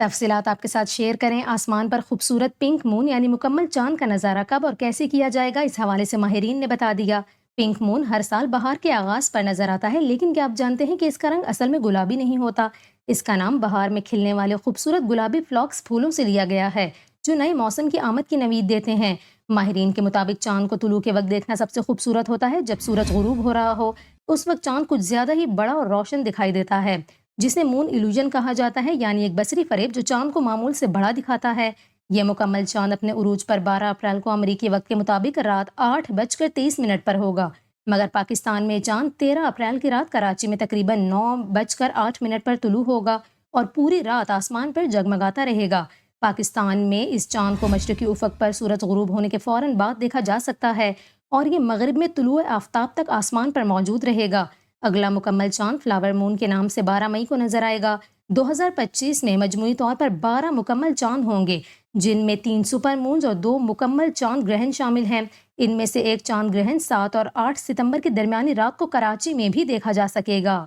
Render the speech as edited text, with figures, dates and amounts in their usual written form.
تفصیلات آپ کے ساتھ شیئر کریں۔ آسمان پر خوبصورت پنک مون یعنی مکمل چاند کا نظارہ کب اور کیسے کیا جائے گا، اس حوالے سے ماہرین نے بتا دیا۔ پنک مون ہر سال بہار کے آغاز پر نظر آتا ہے، لیکن کیا آپ جانتے ہیں کہ اس کا رنگ اصل میں گلابی نہیں ہوتا؟ اس کا نام بہار میں کھلنے والے خوبصورت گلابی فلاکس پھولوں سے لیا گیا ہے، جو نئے موسم کی آمد کی نوید دیتے ہیں۔ ماہرین کے مطابق چاند کو طلوع کے وقت دیکھنا سب سے خوبصورت ہوتا ہے۔ جب سورج غروب ہو رہا ہو اس وقت چاند کچھ زیادہ ہی بڑا اور روشن دکھائی دیتا ہے، جسے مون ایلوژن کہا جاتا ہے، یعنی ایک بصری فریب جو چاند کو معمول سے بڑا دکھاتا ہے۔ یہ مکمل چاند اپنے عروج پر 12 اپریل کو امریکی وقت کے مطابق رات 8:30 پر ہوگا، مگر پاکستان میں چاند 13 اپریل کی رات کراچی میں تقریباً 9:08 پر طلوع ہوگا اور پوری رات آسمان پر جگمگاتا رہے گا۔ پاکستان میں اس چاند کو مشرقی افق پر سورج غروب ہونے کے فوراً بعد دیکھا جا سکتا ہے اور یہ مغرب میں طلوع آفتاب تک آسمان پر موجود رہے گا۔ اگلا مکمل چاند فلاور مون کے نام سے 12 مئی کو نظر آئے گا۔ 2025 میں مجموعی طور پر 12 مکمل چاند ہوں گے، جن میں 3 سپر مونز اور 2 مکمل چاند گرہن شامل ہیں۔ ان میں سے ایک چاند گرہن 7 اور 8 ستمبر کی درمیانی رات کو کراچی میں بھی دیکھا جا سکے گا۔